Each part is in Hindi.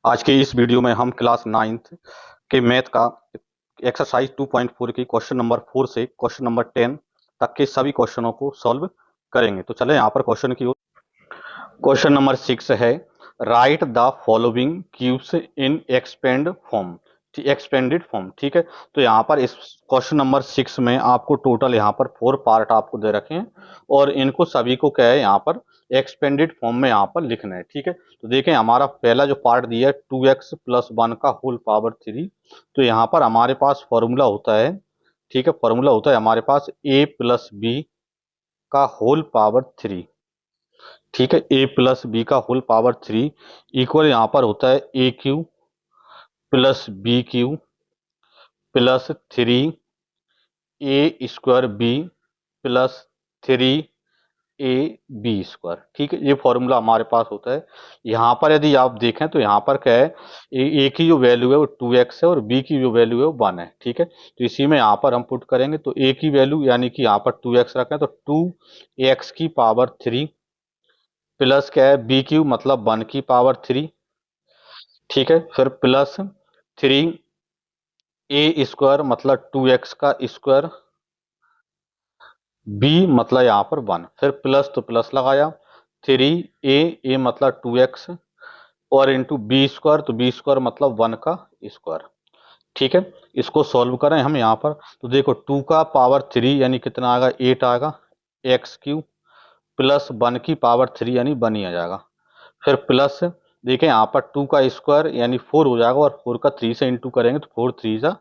आज के इस वीडियो में हम क्लास 9th के मैथ का एक्सरसाइज 2.4 की क्वेश्चन नंबर 4 से क्वेश्चन नंबर 10 तक के सभी क्वेश्चनों को सॉल्व करेंगे। तो चले यहाँ पर क्वेश्चन की ओर। क्वेश्चन नंबर 6 है, right the following cubes in expanded form. ठीक है, तो यहाँ पर इस क्वेश्चन नंबर 6 में आपको टोटल यहाँ पर 4 पार्ट आपको दे रखे हैं और इनको सभी को क्या है यहाँ पर एक्सपेंडेड फॉर्म में यहाँ पर लिखना है। ठीक है, तो देखें हमारा पहला जो पार्ट दिया है 2x + 1 का होल पावर 3। तो यहाँ पर हमारे पास फॉर्मूला होता है, ठीक है, फॉर्मूला होता है हमारे पास a + b का होल पावर 3। ठीक है, a + b का होल पावर 3 इक्वल यहाँ पर होता है a³ + b³ + 3a² b + 3ab²। ठीक है, ये फॉर्मूला हमारे पास होता है। यहाँ पर यदि आप देखें तो यहाँ पर क्या है, ए की जो वैल्यू है वो 2x है और बी की जो वैल्यू है वो 1 है। ठीक है, तो इसी में यहाँ पर हम पुट करेंगे तो ए की वैल्यू यानी कि यहाँ पर 2x रखें तो 2x³ प्लस क्या है b³ मतलब 1/3। ठीक है, फिर प्लस 3a² मतलब 2x², b मतलब यहाँ पर 1, फिर प्लस तो प्लस लगाया, 3a मतलब 2x और इंटू b² तो b² मतलब 1 का स्क्वायर। ठीक है, इसको सॉल्व करें हम यहाँ पर तो देखो 2 का पावर 3 यानी कितना आएगा 8 आएगा, x³ प्लस 1 की पावर 3 यानी 1 ही आ जाएगा। फिर प्लस देखें यहाँ पर 2 का स्क्वायर यानी 4 हो जाएगा और 4 का 3 से इंटू करेंगे तो 4 3 जा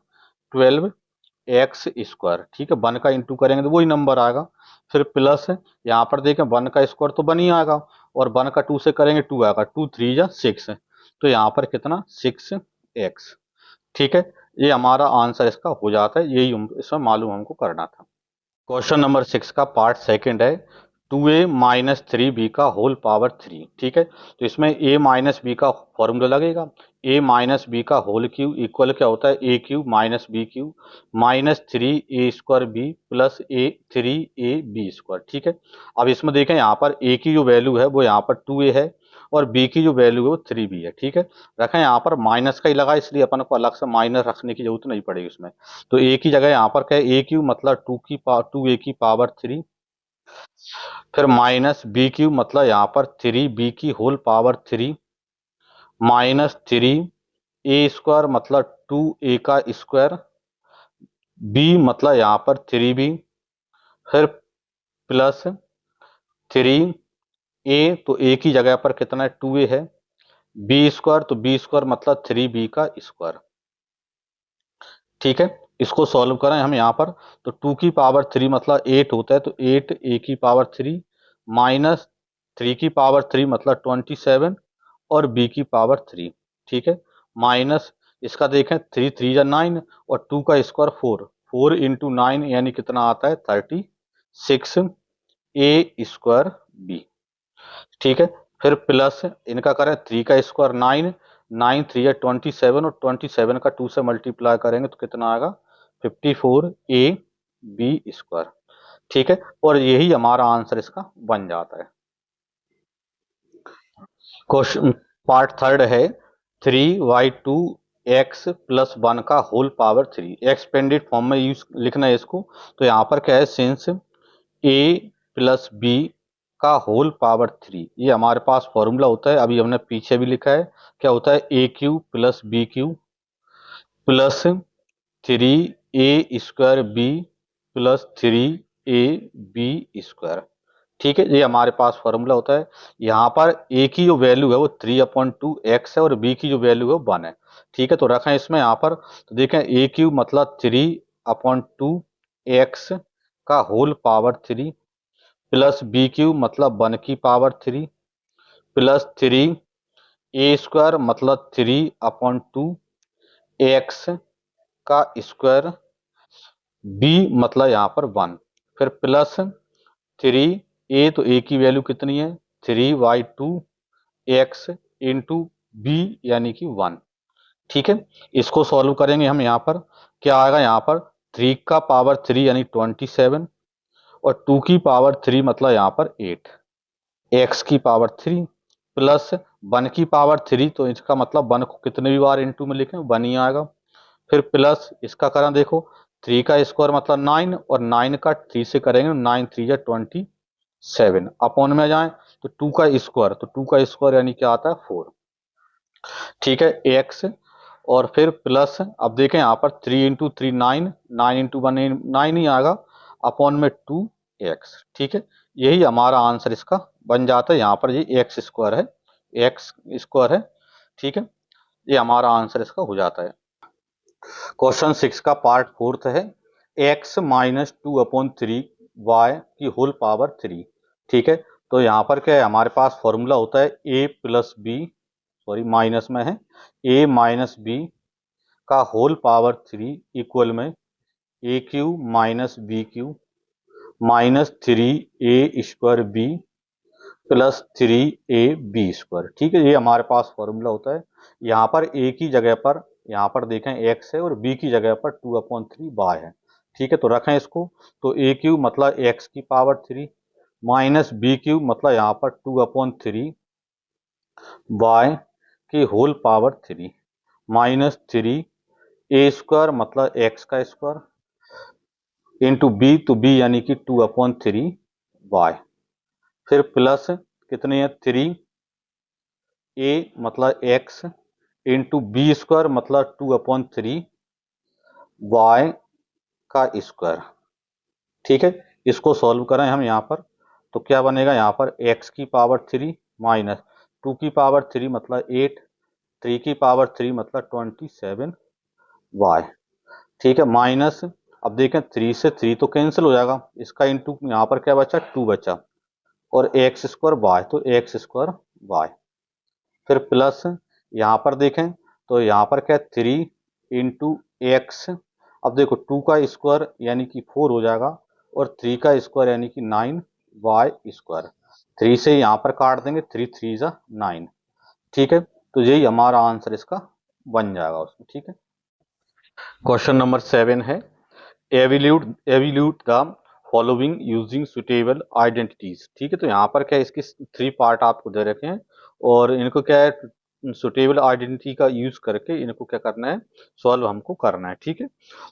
12x²। ठीक है, 1 का इंटू करेंगे तो वही नंबर आएगा। फिर प्लस यहाँ पर देखें 1 का स्क्वायर तो 1 ही आएगा और 1 का 2 से करेंगे 2 आएगा, 2 3 जा 6, तो यहाँ पर कितना 6x। ठीक है, ये हमारा आंसर इसका हो जाता है, यही इसमें मालूम हमको करना था। क्वेश्चन नंबर 6 का पार्ट सेकंड है 2a - 3b का होल पावर 3। ठीक है, तो इसमें a - b का फॉर्मूला लगेगा। a - b का होल क्यूब इक्वल क्या होता है a³ - b³ -3a² b plus 3ab²। ठीक है, अब इसमें देखें यहाँ पर a की जो वैल्यू है वो यहाँ पर 2a है और b की जो वैल्यू है वो 3b है। ठीक है, रखें यहाँ पर माइनस का ही लगा इसलिए अपन को अलग से माइनस रखने की जरूरत नहीं पड़ेगी उसमें। तो a की जगह यहाँ पर क्या है a³ मतलब 2a की पावर 3, फिर माइनस b³ मतलब यहाँ पर 3b की होल पावर 3 -3a² मतलब 2a का स्क्वायर, b मतलब यहाँ पर 3b, फिर प्लस 3a तो a की जगह पर कितना है 2a है, b² तो b² मतलब 3b का स्क्वायर। ठीक है, इसको सॉल्व करें हम यहाँ पर तो 2 की पावर 3 मतलब 8 होता है तो 8a की पावर 3 माइनस 3 की पावर 3 मतलब 27 और b की पावर 3। ठीक है, माइनस इसका देखें 3 3 जा 9 और 2 का स्क्वायर 4, 4 इंटू 9 यानी कितना आता है 36a² b। ठीक है, फिर प्लस इनका करें 3 का स्क्वायर 9, 9 3 या 27 और 27 का 2 से मल्टीप्लाई करेंगे तो कितना आएगा 54ab²। ठीक है, और यही हमारा आंसर इसका बन जाता है। क्वेश्चन पार्ट थर्ड है 3y2x + 1 का होल पावर 3। एक्सपेंडेड फॉर्म में यूज लिखना है इसको। तो यहाँ पर क्या है सिंस a + b का होल पावर 3, ये हमारे पास फॉर्मूला होता है, अभी हमने पीछे भी लिखा है। क्या होता है a³ + b³ plus 3a² b plus 3ab²। ठीक है, ये हमारे पास फॉर्मूला होता है। यहाँ पर a की जो वैल्यू है वो 3/2x है और b की जो वैल्यू है वो 1 है। ठीक है, तो रखें इसमें यहाँ पर तो देखें a³ मतलब 3/2x का होल पावर 3 प्लस b³ मतलब 1 की पावर 3 प्लस 3a² मतलब 3/2x का स्क्वायर, b मतलब यहाँ पर 1, फिर प्लस 3a तो a की वैल्यू कितनी है 3y2x इंटू b यानी कि 1। ठीक है, इसको सॉल्व करेंगे हम यहाँ पर क्या आएगा यहाँ पर 3 का पावर 3 यानी 27 और 2 की पावर 3 मतलब यहाँ पर 8, x की पावर 3 प्लस 1 की पावर 3, तो इसका मतलब 1 को कितने भी बार इंटू में लिखें 1 ही आएगा। फिर प्लस इसका करें देखो 3 का स्क्वायर मतलब 9, और 9 का 3 से करेंगे 9 3 जा 27, अपॉन में जाए तो 2 का स्क्वायर, तो 2 का स्क्वायर यानी क्या आता है 4, ठीक है एक्स। और फिर प्लस अब देखें यहाँ पर 3 × 3 9, 9 × 1 9 ही आएगा, अपॉन में 2x, ठीक है। यही हमारा आंसर इसका बन जाता है, यहाँ पर ये एक्स स्क्वायर है, एक्स स्क्वायर है, ठीक है। ये हमारा आंसर इसका हो जाता है। क्वेश्चन 6 का पार्ट 4 है, x - 2/3 y की होल पावर 3, ठीक है। तो यहाँ पर क्या है, हमारे पास फॉर्मूला होता है a + b, सॉरी माइनस में है, a - b का होल पावर 3 इक्वल में a³ - b³ -3a² b plus 3ab², ठीक है। ये हमारे पास फॉर्मूला होता है। यहाँ पर a की जगह पर, यहाँ पर देखें x है, और b की जगह पर 2/3 y है, ठीक है। तो रखें इसको, तो a³ मतलब x³ माइनस b³ मतलब यहाँ पर 2/3 y की होल पावर 3 -3a² मतलब x का स्क्वायर इंटू b, तो b यानी कि 2/3 y, फिर प्लस कितने हैं 3a मतलब x इंटू b² मतलब 2/3 y का स्क्वायर, ठीक है। इसको सॉल्व करें हम यहाँ पर, तो क्या बनेगा, यहाँ पर x³ माइनस 2³ मतलब 8, 3³ मतलब 27 y, ठीक है, माइनस अब देखें 3 से 3 तो कैंसिल हो जाएगा, इसका इंटू यहाँ पर क्या बचा 2 बचा, और x² y, तो x² y, फिर प्लस यहाँ पर देखें तो यहाँ पर क्या 3 × x, अब देखो 2 का स्क्वायर यानी कि 4 हो जाएगा, और 3 का स्क्वायर यानी कि 9y², 3 से यहाँ पर काट देंगे 3 3 जा 9, ठीक है। तो यही हमारा आंसर इसका बन जाएगा उसमें, ठीक है। क्वेश्चन नंबर 7 है, evaluate the following using suitable identities, ठीक है। तो यहाँ पर क्या है, इसकी 3 पार्ट आपको दे रखे हैं, और इनको क्या है सुटेबल आइडेंटिटी का यूज करके इनको क्या करना है, सॉल्व हमको करना है, ठीक है।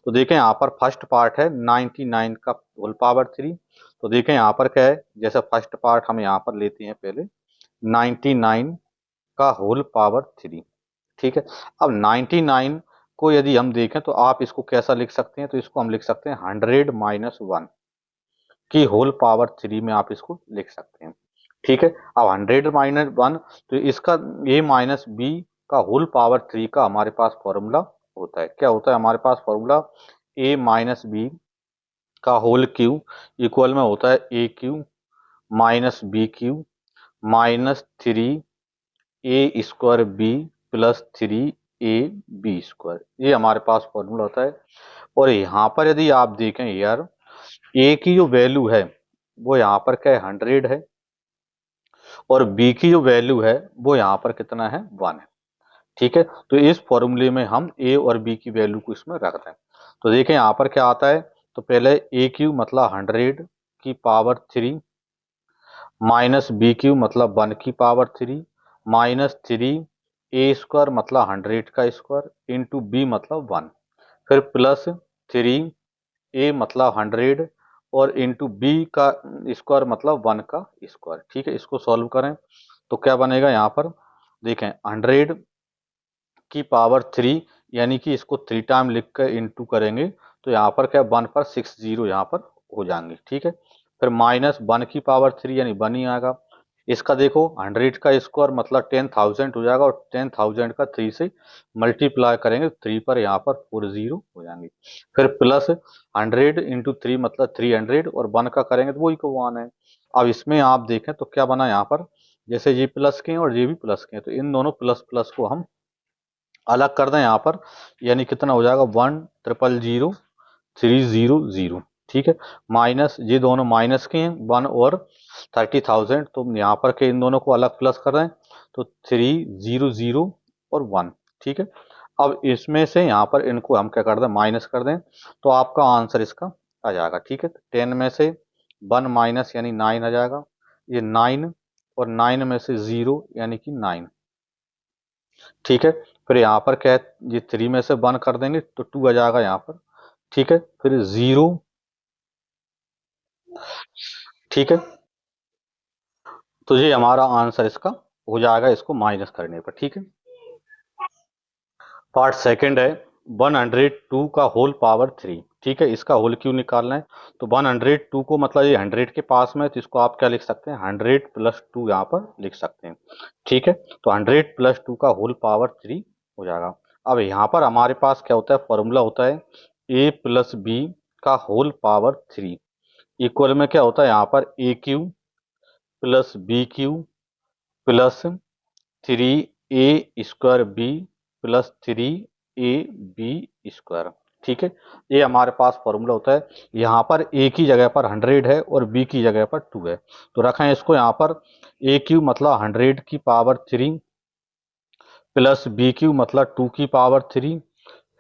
तो देखें यहाँ पर फर्स्ट पार्ट है 99 का होल पावर 3, तो देखें यहाँ पर क्या है, जैसा फर्स्ट पार्ट हम यहाँ पर लेते हैं पहले 99 का होल पावर 3, ठीक है। अब 99 को यदि हम देखें तो आप इसको कैसा लिख सकते हैं, तो इसको हम लिख सकते हैं 100 - 1 की होल पावर 3 में आप इसको लिख सकते हैं, ठीक है। अब 100 - 1, तो इसका a - b का होल पावर 3 का हमारे पास फॉर्मूला होता है, क्या होता है हमारे पास फॉर्मूला, a - b का होल क्यू इक्वल में होता है a³ - b³ -3a² b plus 3ab², ये हमारे पास फॉर्मूला होता है। और यहाँ पर यदि आप देखें यार, ए की जो वैल्यू है वो यहाँ पर क्या है 100 है, और बी की जो वैल्यू है वो यहाँ पर कितना है 1 है, ठीक है। तो इस फॉर्मूले में हम ए और बी की वैल्यू को इसमें रख दें, तो देखें यहाँ पर क्या आता है, तो पहले a³ मतलब 100 की पावर 3 माइनस b³ मतलब 1 की पावर 3 माइनस 3a² मतलब 100 का स्क्वायर इंटू b मतलब 1, फिर प्लस 3a मतलब 100 और इंटू b का स्क्वायर मतलब 1 का स्क्वायर, ठीक है। इसको सॉल्व करें तो क्या बनेगा, यहाँ पर देखें 100 की पावर 3 यानी कि इसको 3 टाइम लिख कर इंटू करेंगे, तो यहाँ पर क्या 1 पर 6 जीरो यहाँ पर हो जाएंगे, ठीक है। फिर माइनस 1 की पावर 3 यानी 1 ही आएगा, इसका देखो 100 का स्क्वायर मतलब 10,000 हो जाएगा, और 10,000 का 3 से मल्टीप्लाई करेंगे 3 पर यहाँ पर 4 जीरो हो जाएंगे, फिर प्लस 100 इंटू 3 मतलब 300, और 1 का करेंगे तो वही को 1 है। अब इसमें आप देखें तो क्या बना यहाँ पर, जैसे ये प्लस के हैं और ये भी प्लस के हैं, तो इन दोनों प्लस प्लस को हम अलग कर दें यहाँ पर, यानी कितना हो जाएगा 1,000,300, ठीक है। माइनस ये दोनों माइनस के हैं 1 और 30,000, तो यहाँ पर के इन दोनों को अलग प्लस कर दें, तो 300 और 1, ठीक है। अब इसमें से यहाँ पर इनको हम क्या कर दें माइनस कर दें, तो आपका आंसर इसका आ जाएगा, ठीक है। 10 में से 1 माइनस यानी 9 आ जाएगा, ये 9 और 9 में से 0 यानी कि 9। ठीक है, फिर यहाँ पर क्या है, ये 3 में से 1 कर देंगे तो 2 आ जाएगा यहाँ पर। ठीक है, फिर 0। ठीक है, तो ये हमारा आंसर इसका हो जाएगा इसको माइनस करने पर। ठीक है, पार्ट सेकंड है 102 का होल पावर 3। ठीक है, इसका होल क्यों निकालना है, तो 102 को मतलब ये 100 के पास में है, तो इसको आप क्या लिख सकते हैं, 100 प्लस 2 यहाँ पर लिख सकते हैं। ठीक है, तो 100 प्लस 2 का होल पावर 3 हो जाएगा। अब यहाँ पर हमारे पास क्या होता है, फॉर्मूला होता है a प्लस बी का होल पावर 3 इक्वल में क्या होता है यहाँ पर A cube plus B cube plus 3a² B plus 3ab²। ठीक है, ये हमारे पास फॉर्मूला होता है। यहाँ पर a की जगह पर 100 है और b की जगह पर 2 है, तो रखें इसको यहाँ पर a³ मतलब 100 की पावर 3 प्लस b³ मतलब 2 की पावर 3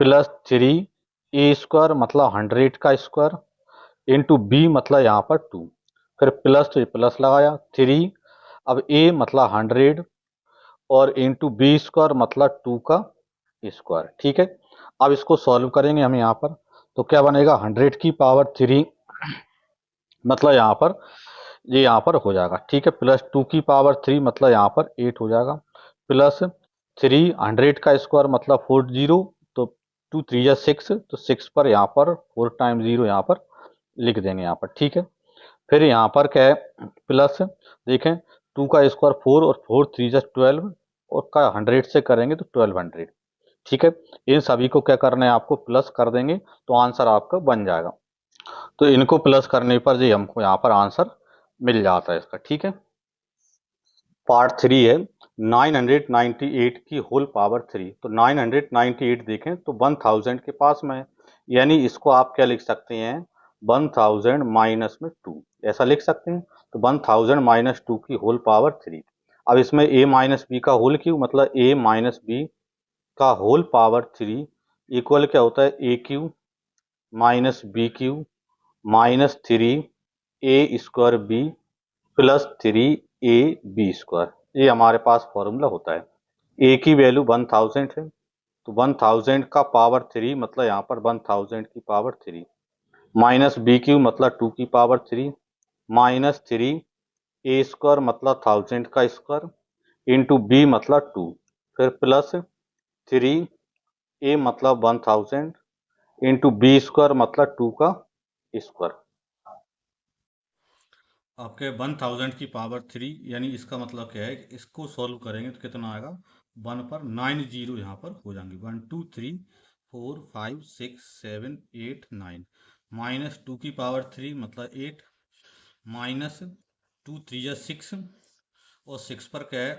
प्लस 3a² मतलब 100 का स्क्वायर इंटू b मतलब यहाँ पर 2, फिर प्लस तो ये प्लस लगाया 3। अब a मतलब 100 और इंटू b² मतलब 2 का स्क्वायर। ठीक है, अब इसको सॉल्व करेंगे हम यहाँ पर, तो क्या बनेगा 100 की पावर 3 मतलब यहाँ पर ये यहाँ पर हो जाएगा। ठीक है, प्लस 2 की पावर 3 मतलब यहाँ पर 8 हो जाएगा, प्लस 300 का स्क्वायर मतलब 40, तो 2 3 या 6, तो 6 पर यहाँ पर 4 टाइम 0 यहाँ पर लिख देंगे यहाँ पर। ठीक है, फिर यहाँ पर क्या है प्लस, देखें 2 का स्क्वायर 4 और 4 3 जा 12 और का 100 से करेंगे तो 1200। ठीक है, इन सभी को क्या करना है आपको प्लस कर देंगे तो आंसर आपका बन जाएगा। तो इनको प्लस करने पर जी हमको यहाँ पर आंसर मिल जाता है इसका। ठीक है, पार्ट 3 है 998 की होल पावर 3। तो 998 देखें तो 1000 के पास में है, यानी इसको आप क्या लिख सकते हैं 1000 माइनस में 2 ऐसा लिख सकते हैं। तो 1000 माइनस 2 की होल पावर 3। अब इसमें a माइनस बी का होल क्यों मतलब a माइनस बी का होल पावर 3 इक्वल क्या होता है a³ minus b³ minus 3a² b plus 3ab²। ये हमारे पास फॉर्मूला होता है। a की वैल्यू 1000 है, तो 1000 का पावर 3 मतलब यहाँ पर 1000 की पावर 3 माइनस b³ मतलब 2 की पावर 3 माइनस 3a² मतलब 1000 का स्क्वायर इंटू b मतलब 2, फिर प्लस 3a मतलब 1000 इंटू b² मतलब 2 का स्क्वायर। आपके 1000 की पावर 3 यानी इसका मतलब क्या है कि इसको सॉल्व करेंगे तो कितना आएगा 1 पर 9 जीरो यहाँ पर हो जाएंगे 1 2 3 4 5 6 7 8 9 माइनस 2 की पावर 3 मतलब 8 माइनस 2 3 या 6 और 6 पर क्या है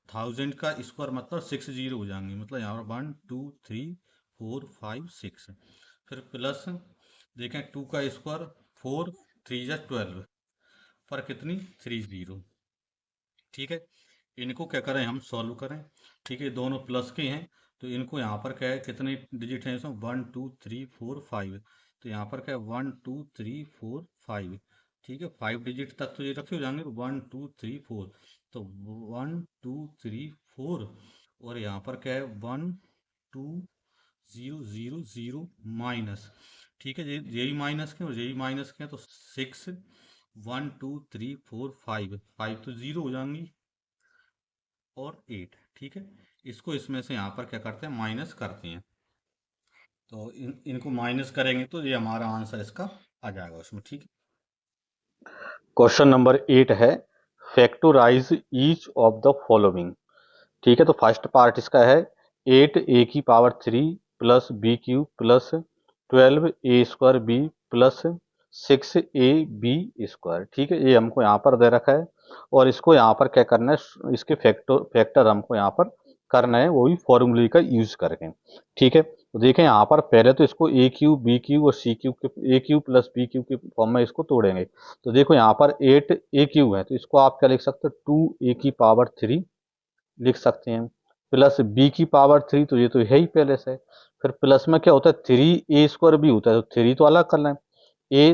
1000 का स्क्वायर मतलब 6 जीरो हो जाएंगे मतलब यहाँ पर 1 2 3 4 5 6 फिर प्लस देखें 2 का स्क्वायर 4 3 या 12 पर कितनी 30। ठीक है, इनको क्या करें हम सॉल्व करें। ठीक है, दोनों प्लस के हैं तो इनको यहाँ पर क्या है कितने डिजिट हैं इसमें 1 2 3 4 5, तो यहाँ पर क्या है 1 2 3 4 5। ठीक है, 5 डिजिट तक तो ये रखे हो जाएंगे 1 2 3 4, तो 1 2 3 4 और यहाँ पर क्या है 1 2 0 0 0 माइनस। ठीक है, यही माइनस के और यही माइनस के हैं तो 6 1 2 3 4 5 5 तो 0 हो जाएंगी और 8। ठीक है, इसको इसमें से यहाँ पर क्या करते हैं माइनस करते हैं, तो इनको माइनस करेंगे तो ये हमारा आंसर इसका आ जाएगा उसमें। ठीक है, क्वेश्चन नंबर 8 है factorise each of the following. ठीक है, तो फर्स्ट पार्ट इसका है 8a की power 3 plus b³ plus 12a² b plus 6ab²। ठीक है, ये हमको यहाँ पर दे रखा है और इसको यहाँ पर क्या करना है इसके फैक्टर हमको यहाँ पर करना है वो भी फॉर्मूले का यूज करके। ठीक है, तो देखें यहाँ पर पहले तो इसको a³ b³ और c³ के a³ प्लस b³ के फॉर्म में इसको तोड़ेंगे। तो देखो यहाँ पर 8a³ है तो इसको आप क्या लिख सकते हो 2a की पावर 3 लिख सकते हैं प्लस b की पावर 3, तो ये तो है ही पहले से। फिर प्लस में क्या होता है 3a² भी होता है, तो 3 तो अलग कर लें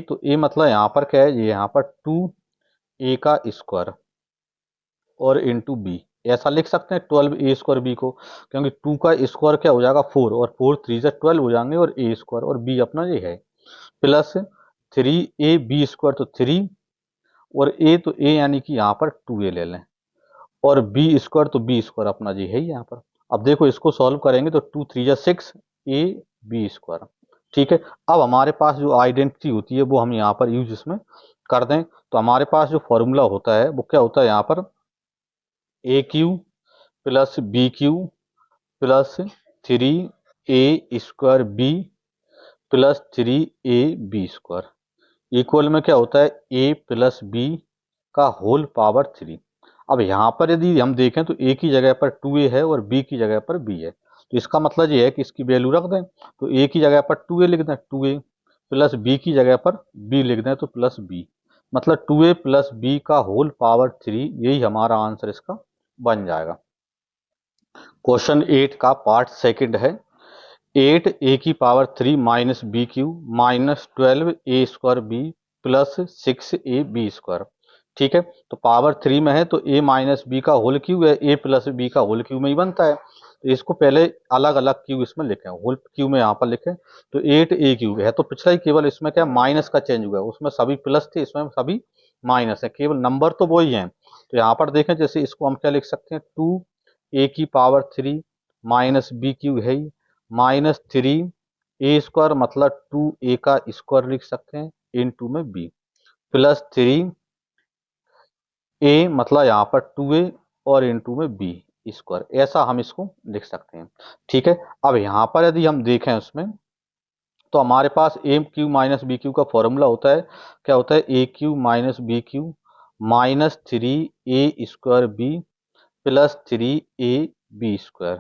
तो a मतलब यहाँ पर क्या है ये यहाँ पर 2a का स्क्वायर और इंटू बी, ऐसा लिख सकते हैं 12a² बी को, क्योंकि 2 का स्क्वायर क्या हो जाएगा 4, और 4 3 से 12 हो जाएंगे, और a² और बी अपना ये है, प्लस 3ab² तो 3, और a तो a यानी कि यहाँ पर 2a ले लें, और b² तो b² अपना जी है ही यहाँ पर। अब देखो इसको सॉल्व करेंगे तो 2 3 जा 6 ab², ठीक है। अब हमारे पास जो आइडेंटिटी होती है वो हम यहाँ पर यूज इसमें कर दें, तो हमारे पास जो फॉर्मूला होता है वो क्या होता है यहाँ पर, a³ plus b³ plus 3a² b plus 3ab² equal में क्या होता है a प्लस b का होल पावर 3। अब यहाँ पर यदि हम देखें तो a की जगह पर 2a है और b की जगह पर b है, तो इसका मतलब ये है कि इसकी वैल्यू रख दें, तो a की जगह पर 2a लिख दें 2a, प्लस b की जगह पर b लिख दें तो प्लस b, मतलब 2a प्लस b का होल पावर 3, यही हमारा आंसर इसका बन जाएगा। क्वेश्चन 8 का पार्ट सेकंड है, 8a³ minus b³ minus 12a² b plus 6ab², ठीक है। तो पावर 3 में है तो a माइनस बी का होल क्यूब है, a प्लस बी का होल क्यूब में ही बनता है, तो इसको पहले अलग अलग क्यूब इसमें लिखें, होल क्यूब में यहाँ पर लिखें, तो 8a³ है, तो पिछला ही केवल इसमें क्या माइनस का चेंज हुआ है, उसमें सभी प्लस थे, इसमें सभी माइनस है, केवल नंबर तो वही है। तो यहाँ पर देखें जैसे इसको हम क्या लिख सकते हैं, 2a³ माइनस b³ है ही, माइनस 3a² मतलब 2a का स्क्वायर लिख सकते हैं, इनटू में b, प्लस 3a मतलब यहाँ पर 2a और इनटू में b², ऐसा हम इसको लिख सकते हैं, ठीक है। अब यहाँ पर यदि हम देखें उसमें तो हमारे पास a³ माइनस b³ का फॉर्मूला होता है, क्या होता है a³ minus b³ minus 3a² b plus 3ab²,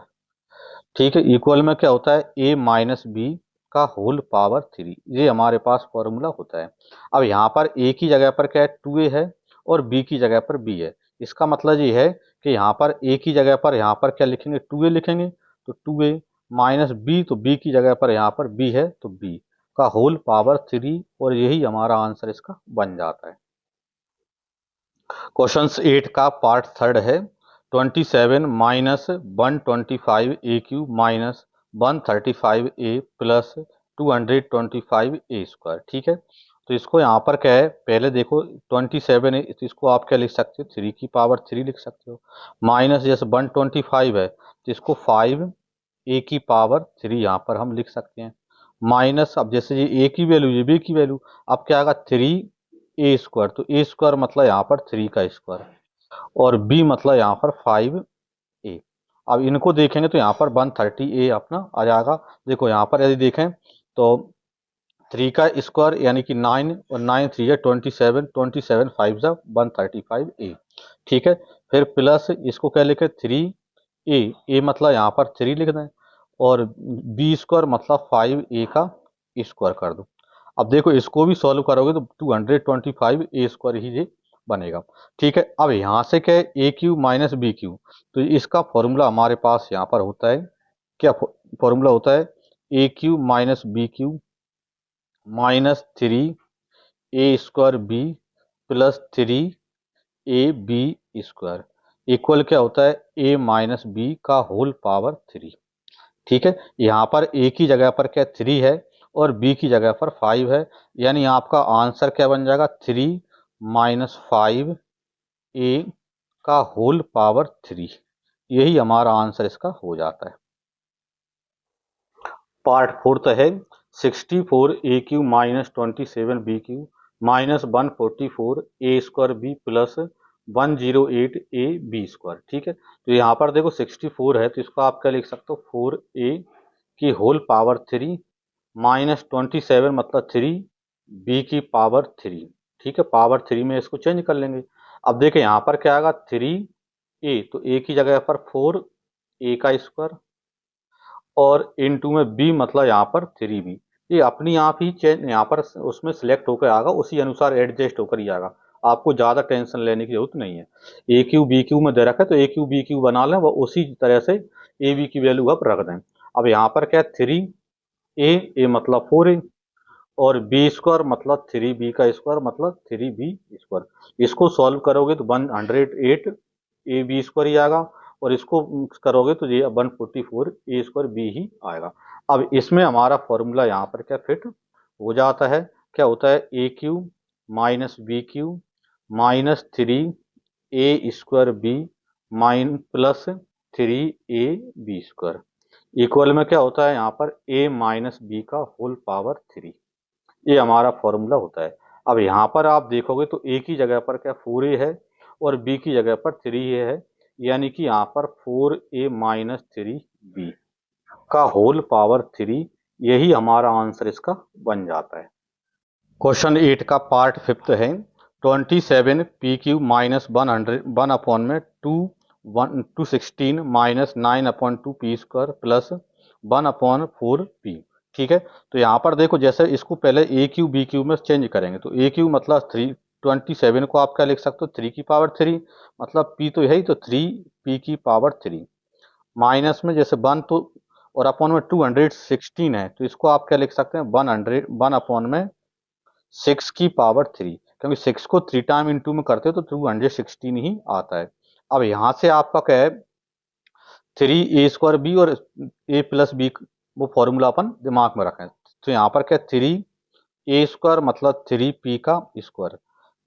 ठीक है, इक्वल में क्या होता है a माइनस बी का होल पावर 3, ये हमारे पास फॉर्मूला होता है। अब यहाँ पर a की जगह पर क्या है 2a है और b की जगह पर b है, इसका मतलब ये है कि यहाँ पर a की जगह पर यहाँ पर क्या लिखेंगे 2a लिखेंगे, तो 2a माइनस b, तो b की जगह पर यहाँ पर b है तो b का होल पावर 3, और यही हमारा आंसर इसका बन जाता है। क्वेश्चन 8 का पार्ट थर्ड है, 27 minus 125a³ minus 135a plus 225a², ठीक है। तो इसको यहाँ पर क्या है, पहले देखो 27 है तो इसको आप क्या लिख सकते हो 3 की पावर 3 लिख सकते हो, माइनस जैसे 125 है तो इसको 5a की पावर 3 यहाँ पर हम लिख सकते हैं, माइनस अब जैसे ये a की वैल्यू ये b की वैल्यू, अब क्या आएगा 3a², तो a² मतलब यहाँ पर 3 का स्क्वायर, और b मतलब यहाँ पर 5a। अब इनको देखेंगे तो यहाँ पर 130a अपना आ जाएगा, देखो यहाँ पर यदि देखें तो 3 का स्क्वायर यानी कि 9, और 9 3 है 27, 27 5 जा 135a, ठीक है। फिर प्लस इसको क्या लिखे 3a मतलब यहाँ पर 3 लिख दें, और b² मतलब 5a का स्क्वायर कर दो। अब देखो इसको भी सॉल्व करोगे तो 225a² ही ये बनेगा, ठीक है। अब यहाँ से क्या है a³ माइनस b³, तो इसका फॉर्मूला हमारे पास यहाँ पर होता है, क्या फॉर्मूला होता है a³ minus b³ minus 3a² b plus 3ab² equal क्या होता है a माइनस b का होल पावर 3, ठीक है। यहाँ पर a की जगह पर क्या 3 है और b की जगह पर 5 है, यानी आपका आंसर क्या बन जाएगा 3 माइनस 5a का होल पावर 3, यही हमारा आंसर इसका हो जाता है। पार्ट फोर्थ है 64a³ minus 27b³ minus 144a² b plus 108ab², ठीक है। तो यहाँ पर देखो 64 है तो इसको आप क्या लिख सकते हो 4a की होल पावर 3 माइनस 27 मतलब 3b की पावर 3, ठीक है, पावर 3 में इसको चेंज कर लेंगे। अब देखें यहाँ पर क्या आएगा 3a, तो a की जगह पर 4a का स्क्वायर, और इनटू में b मतलब यहाँ पर 3b, ये अपनी आप ही चेंज यहाँ पर उसमें सिलेक्ट होकर आएगा, उसी अनुसार एडजस्ट होकर ही आएगा, आपको ज़्यादा टेंशन लेने की जरूरत नहीं है। a³ b³ में दे रखा है तो a³ b³ बना लें, वह उसी तरह से ab की वैल्यू आप रख दें। अब यहाँ पर क्या है 3a मतलब 4a, और b² मतलब 3b का स्क्वायर मतलब 3b², इसको सॉल्व करोगे तो 108 ए बी स्क्वायर ही आएगा, और इसको करोगे तो ये 144 ए स्क्वायर बी ही आएगा। अब इसमें हमारा फॉर्मूला यहाँ पर क्या फिट हो जाता है, क्या होता है, A cube minus B cube minus 3 A square B minus plus 3 A B square equal में क्या होता है यहाँ पर ए माइनस बी का होल पावर 3। ये हमारा फॉर्मूला होता है। अब यहाँ पर आप देखोगे तो ए की जगह पर क्या 4a है और बी की जगह पर 3a है, यानी कि यहाँ पर 4a माइनस 3b का होल पावर 3, यही हमारा आंसर इसका बन जाता है। क्वेश्चन 8 का पार्ट 5 है 27 पी क्यू माइनस 1 अपॉन में 216 minus 9 upon 2 P square plus 1 upon 4 P. ठीक है, तो यहाँ पर देखो जैसे इसको पहले ए क्यू बी क्यू में चेंज करेंगे तो ए क्यू मतलब 27 को आप क्या लिख सकते हो 3 की पावर 3, मतलब पी तो यही तो 3 पी की पावर 3 माइनस में जैसे 1 तो और अपॉन में 216 है तो इसको आप क्या लिख सकते हैं 1 अपॉन में 6 की पावर 3, क्योंकि 6 को 3 टाइम इंटू में करते हो तो 216 ही आता है। अब यहां से आपका क्या है 3a स्क्वायर बी और a प्लस बी, वो फॉर्मूला अपन दिमाग में रखें। तो यहाँ पर क्या 3a स्क्वायर मतलब 3p का स्क्वायर,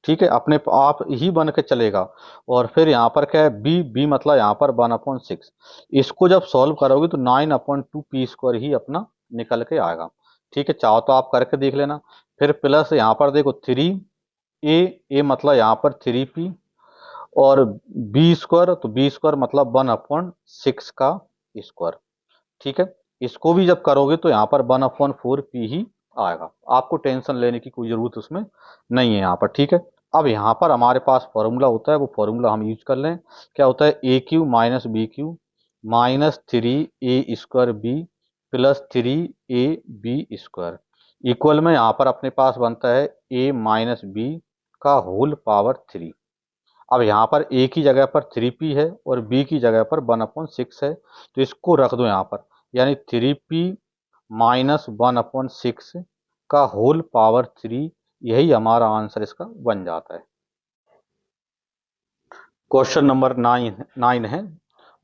ठीक है, अपने आप ही बन के चलेगा। और फिर यहाँ पर क्या है बी मतलब यहाँ पर 1/6, इसको जब सॉल्व करोगे तो 9/2p² ही अपना निकल के आएगा। ठीक है, चाहो तो आप करके देख लेना। फिर प्लस यहाँ पर देखो 3a मतलब यहाँ पर 3p और b² तो b² मतलब 1/6 का स्क्वायर। ठीक है, इसको भी जब करोगे तो यहाँ पर 1/4p ही आएगा, आपको टेंशन लेने की कोई जरूरत उसमें नहीं है यहाँ पर। ठीक है, अब यहाँ पर हमारे पास फॉर्मूला होता है, वो फॉर्मूला हम यूज कर लें। क्या होता है A cube minus B cube minus 3a² B plus 3ab² equal में यहाँ पर अपने पास बनता है a माइनस बी का होल पावर 3। अब यहाँ पर a की जगह पर 3p है और b की जगह पर 1/6 है, तो इसको रख दो यहाँ पर, यानी 3p माइनस 1/6 का होल पावर 3, यही हमारा आंसर इसका बन जाता है। क्वेश्चन नंबर 9 है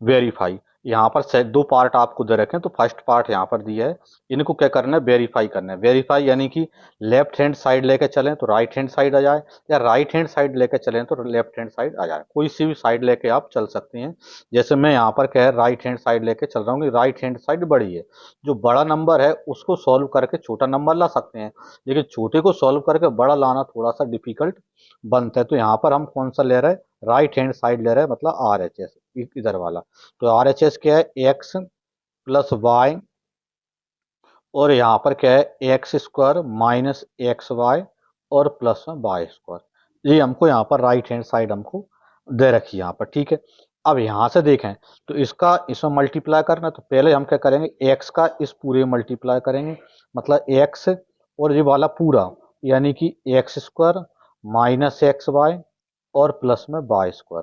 वेरीफाई। यहाँ पर से 2 पार्ट आपको दे रखे हैं, तो फर्स्ट पार्ट यहाँ पर दिया है, इनको क्या करना है वेरीफाई करना है। वेरीफाई यानी कि लेफ्ट हैंड साइड लेके चलें तो राइट हैंड साइड आ जाए, या राइट हैंड साइड लेके चलें तो लेफ्ट हैंड साइड आ जाए, कोई सी भी साइड लेके आप चल सकते हैं। जैसे मैं यहाँ पर क्या है राइट हैंड साइड लेके चल रहा हूँ, राइट हैंड साइड बड़ी है, जो बड़ा नंबर है उसको सॉल्व करके छोटा नंबर ला सकते हैं, लेकिन छोटे को सॉल्व करके बड़ा लाना थोड़ा सा डिफिकल्ट बनता है। तो यहाँ पर हम कौन सा ले रहे हैं, राइट हैंड साइड ले रहे हैं, मतलब RHS इधर वाला। तो RHS क्या है x प्लस वाई, और यहाँ पर क्या है x² माइनस XY और प्लस में y²। ये हमको यहाँ पर राइट हैंड साइड हमको दे रखी है यहाँ पर। ठीक है, अब यहाँ से देखें तो इसका इसमें मल्टीप्लाई करना है, तो पहले हम क्या करेंगे x का इस पूरे मल्टीप्लाई करेंगे, मतलब x और ये वाला पूरा, यानी कि x² माइनस XY और प्लस में y²।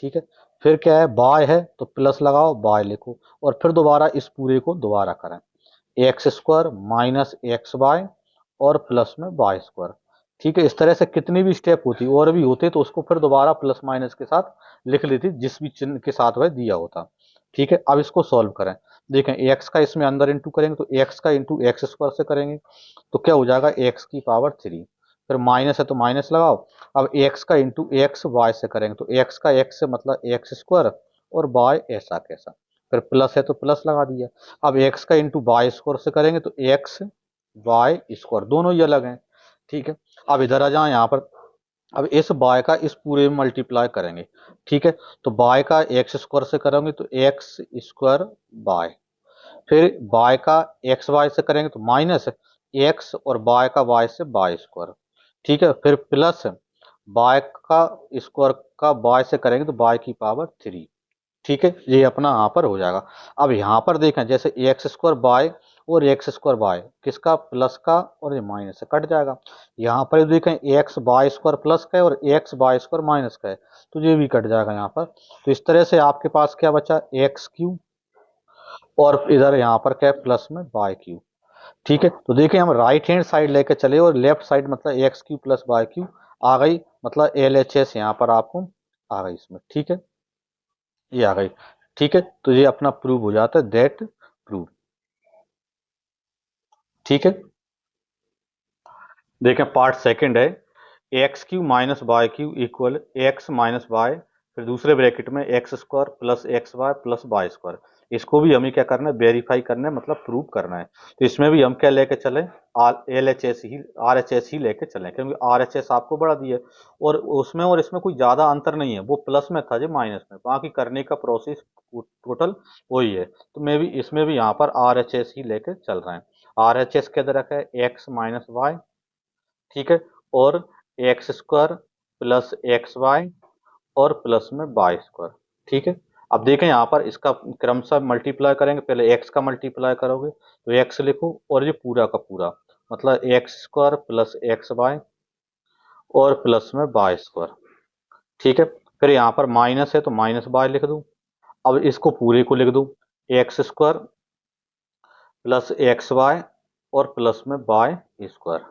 ठीक है, फिर क्या है y है तो प्लस लगाओ y लिखो, और फिर दोबारा इस पूरे को दोबारा करें x² माइनस XY और प्लस में y²। ठीक है, इस तरह से कितनी भी स्टेप होती और भी होते तो उसको फिर दोबारा प्लस माइनस के साथ लिख लेती, जिस भी चिन्ह के साथ वह दिया होता। ठीक है, अब इसको सॉल्व करें, देखें x का इसमें अंदर इंटू करेंगे तो x का इंटू x² से करेंगे तो क्या हो जाएगा x की पावर 3, फिर माइनस है तो माइनस लगाओ। अब x का इंटू एक्स वाई से करेंगे तो x का x से मतलब x² और y ऐसा कैसा, फिर प्लस है तो प्लस लगा दिया। अब x का इंटू y² से करेंगे तो x y² दोनों ही अलग हैं। ठीक है, अब इधर आ जाए यहाँ पर, अब इस y का इस पूरे में मल्टीप्लाई करेंगे। ठीक है, तो y का x² से करेंगे तो x² y, फिर y का xy से करेंगे तो माइनस x और y का y से y²। ठीक है, फिर प्लस y का स्क्वायर का y से करेंगे तो y की पावर 3। ठीक है, ये अपना यहाँ पर हो जाएगा। अब यहाँ पर देखें जैसे x² y और x² y किसका प्लस का, और ये माइनस से कट जाएगा। यहाँ पर देखें x² प्लस का है और x² माइनस का है, तो ये भी कट जाएगा यहाँ पर। तो इस तरह से आपके पास क्या बचा x³ और इधर यहाँ पर क्या है प्लस में y³। ठीक है, तो देखिए हम राइट हैंड साइड लेके चले और लेफ्ट साइड मतलब x³ प्लस y³ आ गई, मतलब LHS यहाँ पर आपको आ गई इसमें। ठीक है, ये आ गई। ठीक है, तो ये अपना प्रूव हो जाता है, दैट प्रूव। ठीक है, देखें पार्ट सेकंड है, x cube minus y cube equal x minus y, फिर दूसरे ब्रैकेट में x square plus x y plus y square. इसको भी हमें क्या करना है, वेरीफाई करना है, मतलब प्रूव करना है। तो इसमें भी हम क्या लेके चले, एल एच एस ही, आर एच एस ही लेके चलें, क्योंकि आर एच एस आपको बढ़ा दिया है, और उसमें और इसमें कोई ज्यादा अंतर नहीं है, वो प्लस में था जो माइनस में, बाकी करने का प्रोसेस टोटल वही है। तो मैं भी इसमें भी यहाँ पर आर एच एस ही लेके चल रहे हैं। आर एच एस के अंदर रखा है एक्स माइनस वाई, ठीक है, और x square plus x y और प्लस में वाई स्क्वायर। ठीक है, अब देखें यहाँ पर इसका क्रमशः मल्टीप्लाई करेंगे, पहले एक्स का मल्टीप्लाई करोगे तो एक्स लिखो, और ये पूरा का पूरा, मतलब x square plus x y और प्लस में वाई स्क्वायर। ठीक है, फिर यहाँ पर माइनस है तो माइनस वाई लिख दूं। अब इसको पूरे को लिख दूं, x square plus x y और प्लस में वाई स्क्वायर।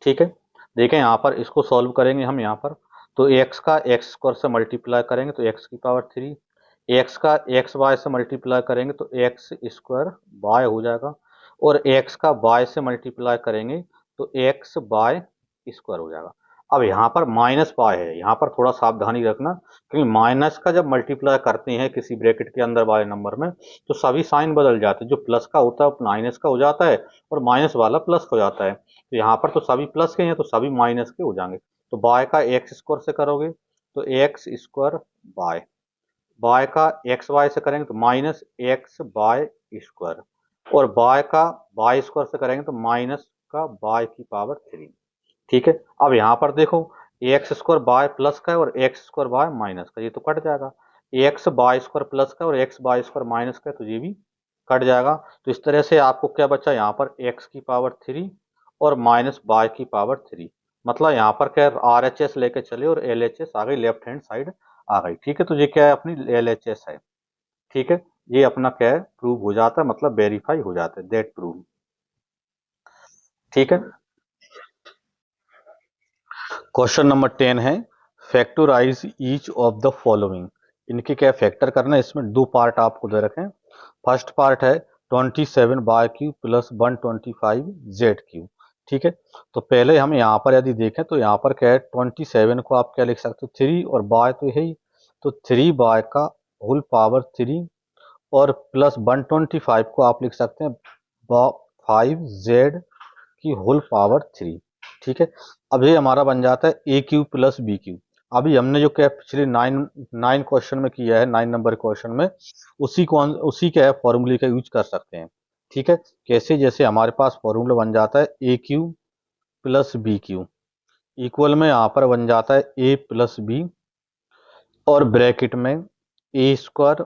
ठीक है, देखें यहाँ पर इसको सॉल्व करेंगे हम यहाँ पर, तो एक्स का एक्स स्क्वायर से मल्टीप्लाई करेंगे तो एक्स की पावर 3, एक्स का एक्स वाई से मल्टीप्लाई करेंगे तो एक्स स्क्वायर वाई हो जाएगा, और एक्स का वाई से मल्टीप्लाई करेंगे तो एक्स वाई स्क्वायर हो जाएगा। अब यहाँ पर माइनस वाई है, यहाँ पर थोड़ा सावधानी रखना, क्योंकि माइनस का जब मल्टीप्लाई करते हैं किसी ब्रैकेट के अंदर वाले नंबर में तो सभी साइन बदल जाते हैं, जो प्लस का होता है वो माइनस का हो जाता है, और माइनस वाला प्लस हो जाता है। तो यहाँ पर तो सभी प्लस के हैं तो सभी माइनस के हो जाएंगे। तो बाय का एक्स स्क्वायर से करोगे तो एक्स स्क्वायर बाय, बाय का एक्स वाई से करेंगे तो माइनस एक्स बाय स्क्वायर, और बाय का बाय स्क्वायर से करेंगे तो माइनस का बाय की पावर 3। ठीक है, अब यहाँ पर देखो एक्स स्क्वायर बाय प्लस का है और एक्स स्क्वायर बाय माइनस का, ये तो कट जाएगा। एक्स बाय स्क्वायर प्लस का और एक्स बाय स्क्वायर माइनस का है, तो ये भी कट जाएगा। तो इस तरह से आपको क्या बचा यहाँ पर, एक्स की पावर 3 और माइनस बाय की पावर 3, मतलब यहाँ पर क्या आर एच एस लेके चले और एल एच एस आ गई, लेफ्ट हैंड साइड आ गई। ठीक है, तो ये क्या है, अपनी एल एच एस है। ठीक है, ये अपना क्या है, प्रूव हो जाता है, मतलब वेरीफाई हो जाता है, दैट प्रूव। ठीक है, क्वेश्चन नंबर 10 है, factorise each of the following. इनके क्या फैक्टर करना है, इसमें दो पार्ट आपको दे रखे हैं। फर्स्ट पार्ट है 27 by cube plus 125 z cube. ठीक है, तो पहले हम यहाँ पर यदि देखें तो यहाँ पर क्या है, 27 को आप क्या लिख सकते हो, 3, और बाय तो है ही, तो 3 बाय का होल पावर 3, और प्लस 125 को आप लिख सकते हैं 5 जेड की होल पावर 3। ठीक है, अब ये हमारा बन जाता है A cube plus B Q. अभी हमने जो क्या पिछले 9 क्वेश्चन में किया है, 9 नंबर क्वेश्चन में, उसी क्या है फॉर्मूले का यूज कर सकते हैं। ठीक है, कैसे, जैसे हमारे पास फॉर्मूला बन जाता है A cube plus B cube equal में यहाँ पर बन जाता है ए प्लस बी, और ब्रैकेट में A square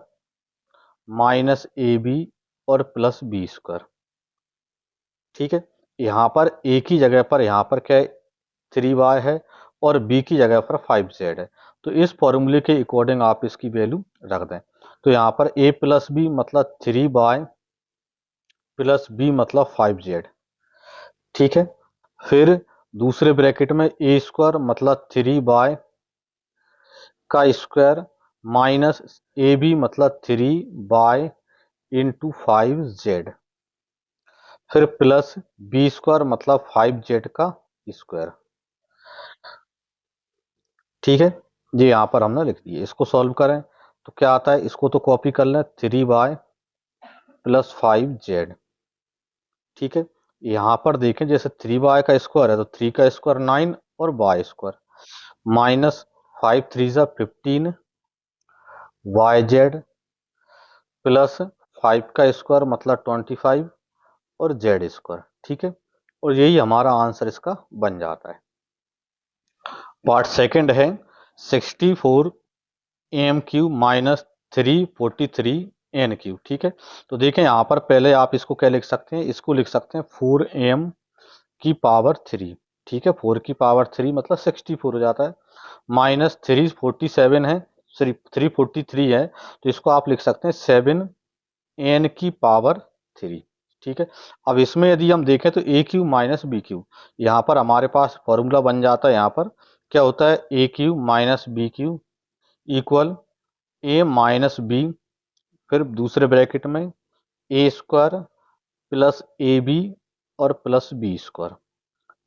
minus A B और प्लस बी स्क्वायर। ठीक है, यहाँ पर ए की जगह पर यहाँ पर क्या है, 3y है, और b की जगह पर 5z है। तो इस फॉर्मूले के अकॉर्डिंग आप इसकी वैल्यू रख दें। तो यहाँ पर a प्लस बी मतलब 3y प्लस b मतलब 5z। ठीक है, फिर दूसरे ब्रैकेट में a स्क्वायर मतलब 3y का स्क्वायर माइनस ए बी मतलब 3y इंटू 5z, फिर प्लस बी स्क्वायर मतलब 5z का स्क्वायर। ठीक है, ये यहाँ पर हमने लिख दिए, इसको सॉल्व करें तो क्या आता है, इसको तो कॉपी कर लें, 3y प्लस 5z। ठीक है, यहाँ पर देखें जैसे 3y का स्क्वायर है तो 3 का स्क्वायर 9 और y स्क्वायर माइनस 5 3 ज़ा 15 yz प्लस 5 का स्क्वायर मतलब 25 और z स्क्वायर। ठीक है, और यही हमारा आंसर इसका बन जाता है। पार्ट सेकंड है 64 m cube minus 343 n cube. ठीक है, तो देखें यहाँ पर पहले आप इसको क्या लिख सकते हैं, इसको लिख सकते हैं 4m की पावर 3। ठीक है, 4 की पावर 3 मतलब 64 हो जाता है, माइनस 347 है, 343 है, तो इसको आप लिख सकते हैं 7n की पावर 3। ठीक है, अब इसमें यदि हम देखें तो ए क्यू माइनस बी क्यू, यहाँ पर हमारे पास फॉर्मूला बन जाता है, यहाँ पर क्या होता है, A cube minus B cube equal A minus B, फिर दूसरे ब्रैकेट में A square plus A B और प्लस बी स्क्वायर।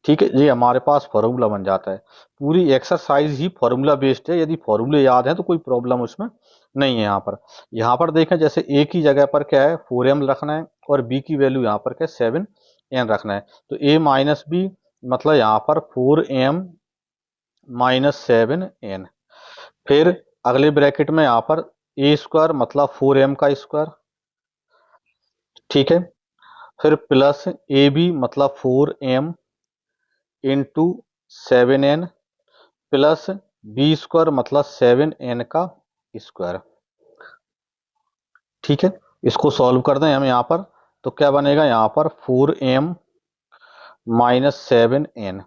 ठीक है, ये हमारे पास फॉर्मूला बन जाता है। पूरी एक्सरसाइज ही फॉर्मूला बेस्ड है, यदि फॉर्मूले याद है तो कोई प्रॉब्लम उसमें नहीं है। यहाँ पर देखें, जैसे ए की जगह पर क्या है 4m रखना है और बी की वैल्यू यहाँ पर क्या 7n रखना है। तो ए माइनस बी मतलब यहाँ पर 4m माइनस 7n। फिर अगले ब्रैकेट में यहाँ पर ए स्क्वायर मतलब 4m का स्क्वायर। ठीक है, फिर प्लस ए बी मतलब 4m into 7n plus B square मतलब 7n का स्क्वायर। ठीक है, इसको सॉल्व कर दें हम यहाँ पर, तो क्या बनेगा यहाँ पर 4m माइनस 7n।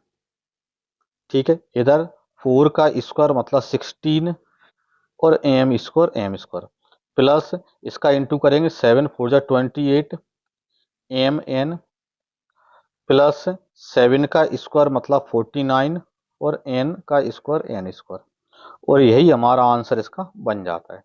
ठीक है, इधर 4 का स्क्वायर मतलब 16 और एम स्क्वायर प्लस इसका इंटू करेंगे 7 4 जा 28 mn प्लस 7 का स्क्वायर मतलब 49 और n का स्क्वायर n स्क्वायर। और यही हमारा आंसर इसका बन जाता है।